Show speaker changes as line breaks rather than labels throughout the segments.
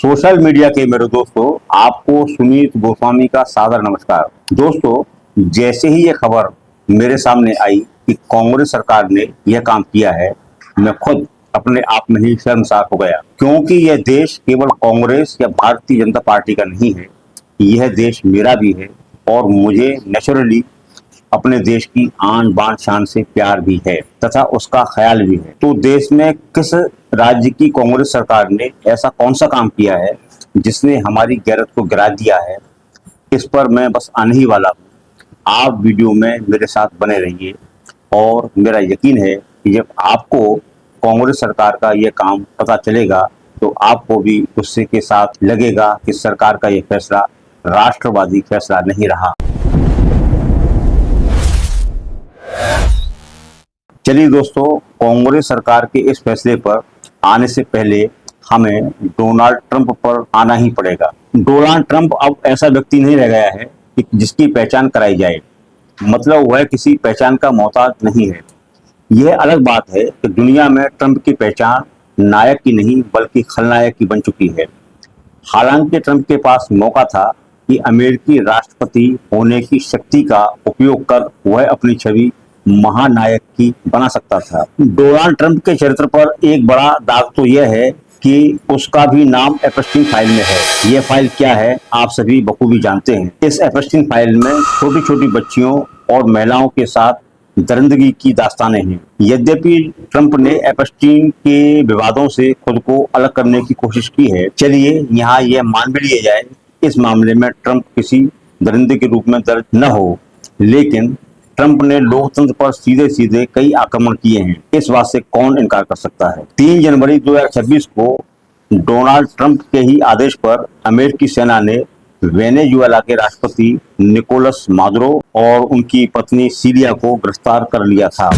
Social media के मेरे दोस्तों, आपको सुनीत गोस्वामी का सादर नमस्कार। दोस्तों, जैसे ही ये खबर मेरे सामने आई कि कांग्रेस सरकार ने यह काम किया है, मैं खुद अपने आप में ही शर्मसार हो गया, क्योंकि यह देश केवल कांग्रेस या भारतीय जनता पार्टी का नहीं है, यह देश मेरा भी है और मुझे नेचुरली अपने देश की आन बान शान से प्यार भी है तथा उसका ख्याल भी है। तो देश में किस राज्य की कांग्रेस सरकार ने ऐसा कौन सा काम किया है जिसने हमारी गैरत को गिरा दिया है, इस पर मैं बस आने ही वाला हूँ। आप वीडियो में मेरे साथ बने रहिए और मेरा यकीन है कि जब आपको कांग्रेस सरकार का यह काम पता चलेगा तो आपको भी गुस्से के साथ लगेगा कि सरकार का यह फैसला राष्ट्रवादी फैसला नहीं रहा। चलिए दोस्तों, कांग्रेस सरकार के इस फैसले पर आने से पहले हमें डोनाल्ड ट्रंप पर आना ही पड़ेगा। डोनाल्ड ट्रंप अब ऐसा व्यक्ति नहीं रह गया है कि जिसकी पहचान कराई जाए, मतलब वह किसी पहचान का मोहताज नहीं है। यह अलग बात है कि दुनिया में ट्रंप की पहचान नायक की नहीं बल्कि खलनायक की बन चुकी है। हालांकि ट्रंप के पास मौका था कि अमेरिकी राष्ट्रपति होने की शक्ति का उपयोग कर वह अपनी छवि महानायक की बना सकता था। डोनाल्ड ट्रंप के चरित्र पर एक बड़ा दाग तो यह है कि उसका भी नाम एपस्टीन फाइल में है। यह फाइल क्या है आप सभी बखूबी जानते हैं। इस एपस्टीन फाइल में छोटी छोटी बच्चियों और महिलाओं के साथ दरिंदगी की दास्तानें हैं। यद्यपि ट्रंप ने एपस्टीन के विवादों से खुद को अलग करने की कोशिश की है, चलिए यहाँ यह मान भी लिया जाए इस मामले में ट्रंप किसी दरिंदे के रूप में दर्ज न हो, लेकिन ट्रंप ने लोकतंत्र पर सीधे सीधे कई आक्रमण किए हैं। इस बात से कौन इनकार कर सकता है। 3 जनवरी 2026 को डोनाल्ड ट्रंप के ही आदेश पर अमेरिकी सेना ने वेनेजुएला के राष्ट्रपति निकोलस मादुरो और उनकी पत्नी सीलिया को गिरफ्तार कर लिया था।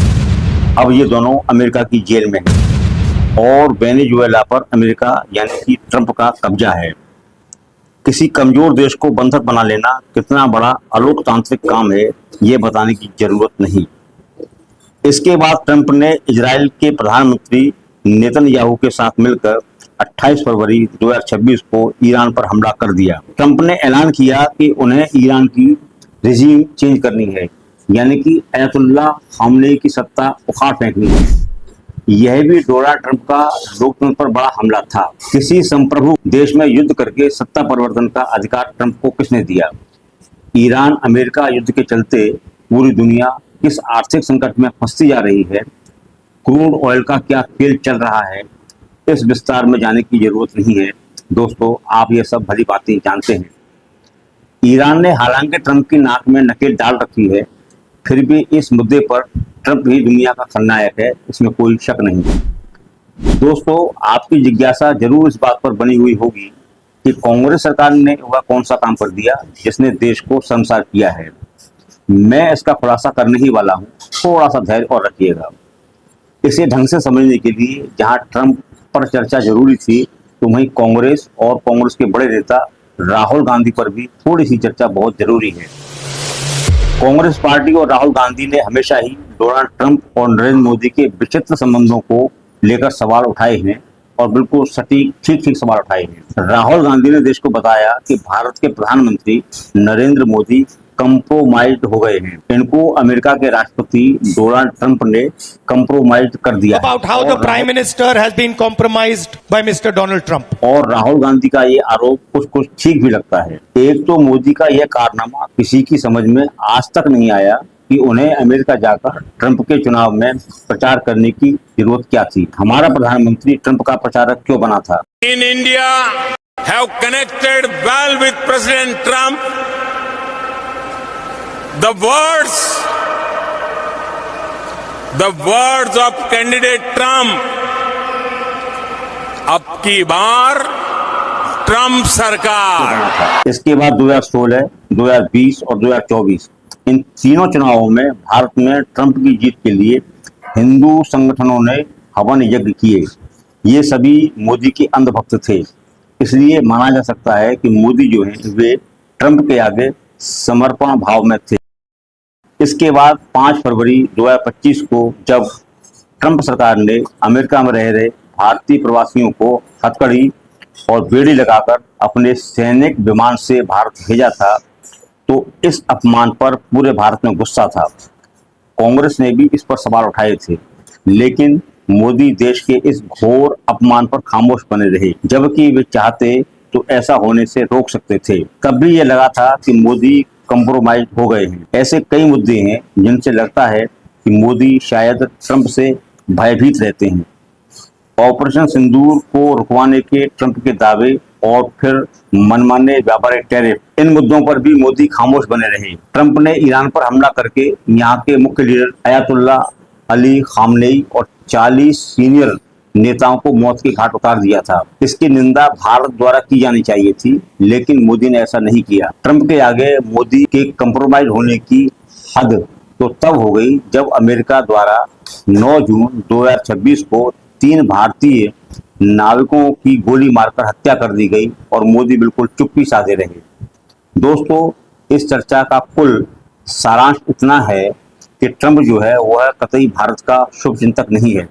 अब ये दोनों अमेरिका की जेल में हैं और वेनेजुएला पर अमेरिका यानी कि ट्रंप का कब्जा है। किसी कमजोर देश को बंधक बना लेना कितना बड़ा अलोकतांत्रिक काम है, ये बताने की जरूरत नहीं। इसके बाद ट्रंप ने इजराइल के प्रधानमंत्री नेतन्याहू के साथ मिलकर 28 फरवरी 2026 को ईरान पर हमला कर दिया। ट्रंप ने ऐलान किया कि उन्हें ईरान की रिजीम चेंज करनी है, यानी कि अयतुल्लाह खामनेई की सत्ता उखाड़ फेंकनी है। यह भी डोनाल्ड ट्रंप का लोकतंत्र पर बड़ा हमला था। किसी संप्रभु देश में युद्ध करके सत्ता परिवर्तन का अधिकार ट्रंप को किसने दिया? ईरान अमेरिका युद्ध के चलते पूरी दुनिया किस आर्थिक संकट में फंसती जा रही है, क्रूड ऑयल का क्या खेल चल रहा है, इस विस्तार में जाने की जरूरत नहीं है। दोस्तों, आप ये सब भली बातें जानते हैं। ईरान ने हालांकि ट्रंप की नाक में नकेल डाल रखी है, फिर भी इस मुद्दे पर ट्रंप ही दुनिया का खलनायक है, इसमें कोई शक नहीं। दोस्तों, आपकी जिज्ञासा जरूर इस बात पर बनी हुई होगी कि कांग्रेस सरकार ने वह कौन सा काम कर दिया जिसने देश को शर्मसार किया है। मैं इसका खुलासा करने ही वाला हूं, थोड़ा सा धैर्य और रखिएगा। इसे ढंग से समझने के लिए जहां ट्रंप पर चर्चा जरूरी थी, तो वहीं कांग्रेस और कांग्रेस के बड़े नेता राहुल गांधी पर भी थोड़ी सी चर्चा बहुत जरूरी है। कांग्रेस पार्टी और राहुल गांधी ने हमेशा ही डोनाल्ड ट्रंप और नरेंद्र मोदी के विचित्र संबंधों को लेकर सवाल उठाए हैं और बिल्कुल सटीक ठीक सवाल उठाए हैं। राहुल गांधी ने देश को बताया कि भारत के प्रधानमंत्री नरेंद्र मोदी कंप्रोमाइज्ड हो गए हैं। इनको अमेरिका के राष्ट्रपति डोनाल्ड ट्रंप ने कंप्रोमाइज्ड कर दिया।
About how the Prime Minister has been compromised by Mr. Donald Trump.
और राहुल गांधी का ये आरोप कुछ ठीक भी लगता है। एक तो मोदी का यह कारनामा किसी की समझ में आज तक नहीं आया कि उन्हें अमेरिका जाकर ट्रंप के चुनाव में प्रचार करने की जरूरत क्या थी। हमारा प्रधानमंत्री ट्रंप का प्रचारक क्यों बना था?
In India have connected well with President Trump. The words of candidate Trump. अब की बार ट्रंप सरकार।
इसके बाद 2016, 2020 और 2024 इन तीनों चुनावों में भारत में ट्रंप की जीत के लिए हिंदू संगठनों ने हवन यज्ञ किए। ये सभी मोदी के अंधभक्त थे, इसलिए माना जा सकता है कि मोदी जो हैं वे ट्रंप के आगे समर्पण भाव में थे। इसके बाद 5 फरवरी 2025 को जब ट्रंप सरकार ने अमेरिका में रह रहे भारतीय प्रवासियों को हथकड़ी और बेड़ी लगाकर अपने सैनिक विमान से भारत भेजा था, तो इस अपमान पर पूरे भारत में गुस्सा था। कांग्रेस ने भी इस पर सवाल उठाए थे, लेकिन मोदी देश के इस घोर अपमान पर खामोश बने रहे, जबकि वे चाहते तो ऐसा होने से रोक सकते थे। तब भी ये लगा था कि मोदी कंप्रोमाइज हो गए हैं। ऐसे कई मुद्दे हैं जिनसे लगता है कि मोदी शायद ट्रंप से भयभीत रहते हैं। ऑपरेशन सिंदूर को रुकवाने के ट्रंप के दावे और फिर मनमाने व्यापारिक टैरिफ, इन मुद्दों पर भी मोदी खामोश बने रहे। ट्रंप ने ईरान पर हमला करके यहाँ के मुख्य लीडर अयातुल्ला अली खामनेई और 40 सीनियर नेताओं को मौत के घाट उतार दिया था। इसकी निंदा भारत द्वारा की जानी चाहिए थी, लेकिन मोदी ने ऐसा नहीं किया। ट्रंप के आगे मोदी के कंप्रोमाइज होने की हद तो तब हो गई जब अमेरिका द्वारा 9 जून 2026 को 3 भारतीय नाविकों की गोली मारकर हत्या कर दी गई और मोदी बिल्कुल चुप्पी साधे रहे। दोस्तों, इस चर्चा का कुल सारांश इतना है कि ट्रंप जो है वह कतई भारत का शुभचिंतक नहीं है।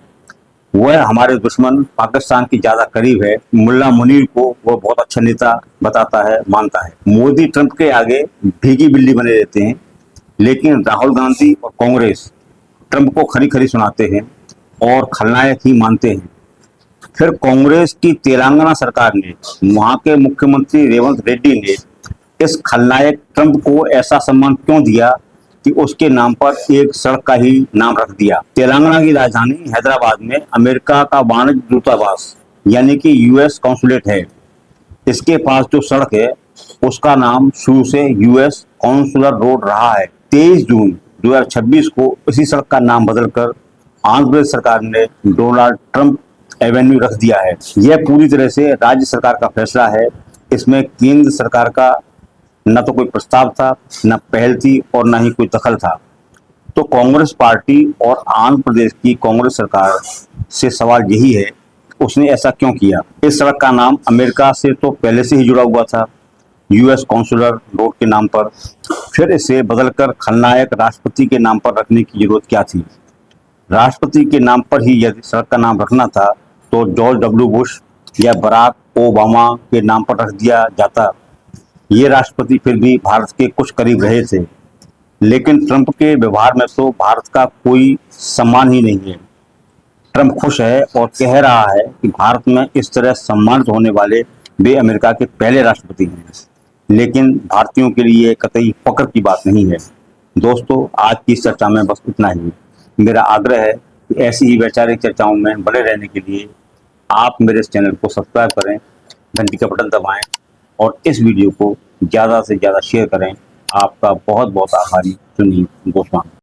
वह हमारे दुश्मन पाकिस्तान के ज्यादा करीब है। मुल्ला मुनीर को वह बहुत अच्छा नेता बताता है, मानता है। मोदी ट्रंप के आगे भीगी बिल्ली बने रहते हैं, लेकिन राहुल गांधी और कांग्रेस ट्रंप को खरी खरी सुनाते हैं और खलनायक ही मानते हैं। फिर कांग्रेस की तेलंगाना सरकार ने, वहां के मुख्यमंत्री रेवंत रेड्डी ने इस खलनायक ट्रंप को ऐसा सम्मान क्यों दिया कि उसके नाम पर एक सड़क का ही नाम रख दिया। तेलंगाना की राजधानी हैदराबाद में अमेरिका का वाणिज्य दूतावास यानी कि यूएस कॉन्सुलेट है। इसके पास जो सड़क है उसका नाम शुरू से यूएस कॉन्सुलर रोड रहा है। 23 जून 2026 को इसी सड़क का नाम बदलकर आंध्र प्रदेश सरकार ने डोनाल्ड ट्रंप एवेन्यू रख दिया है। यह पूरी तरह से राज्य सरकार का फैसला है। इसमें केंद्र सरकार का न तो कोई प्रस्ताव था, न पहल थी और न ही कोई दखल था। तो कांग्रेस पार्टी और आंध्र प्रदेश की कांग्रेस सरकार से सवाल यही है, उसने ऐसा क्यों किया। इस सड़क का नाम अमेरिका से तो पहले से ही जुड़ा हुआ था, यूएस कॉन्सुलर रोड के नाम पर। फिर इसे बदलकर खलनायक राष्ट्रपति के नाम पर रखने की जरूरत क्या थी। राष्ट्रपति के नाम पर ही यदि सड़क का नाम रखना था तो जॉर्ज डब्ल्यू बुश या बराक ओबामा के नाम पर रख दिया जाता। ये राष्ट्रपति फिर भी भारत के कुछ करीब रहे थे, लेकिन ट्रंप के व्यवहार में तो भारत का कोई सम्मान ही नहीं है। ट्रंप खुश है और कह रहा है कि भारत में इस तरह सम्मानित होने वाले वे अमेरिका के पहले राष्ट्रपति हैं, लेकिन भारतीयों के लिए कतई फक्र की बात नहीं है। दोस्तों, आज की इस चर्चा में बस इतना ही। मेरा आग्रह है कि ऐसी ही वैचारिक चर्चाओं में बने रहने के लिए आप मेरे इस चैनल को सब्सक्राइब करें, घंटी का बटन दबाएं और इस वीडियो को ज़्यादा से ज़्यादा शेयर करें। आपका बहुत बहुत आभारी सुनील गोस्वामी।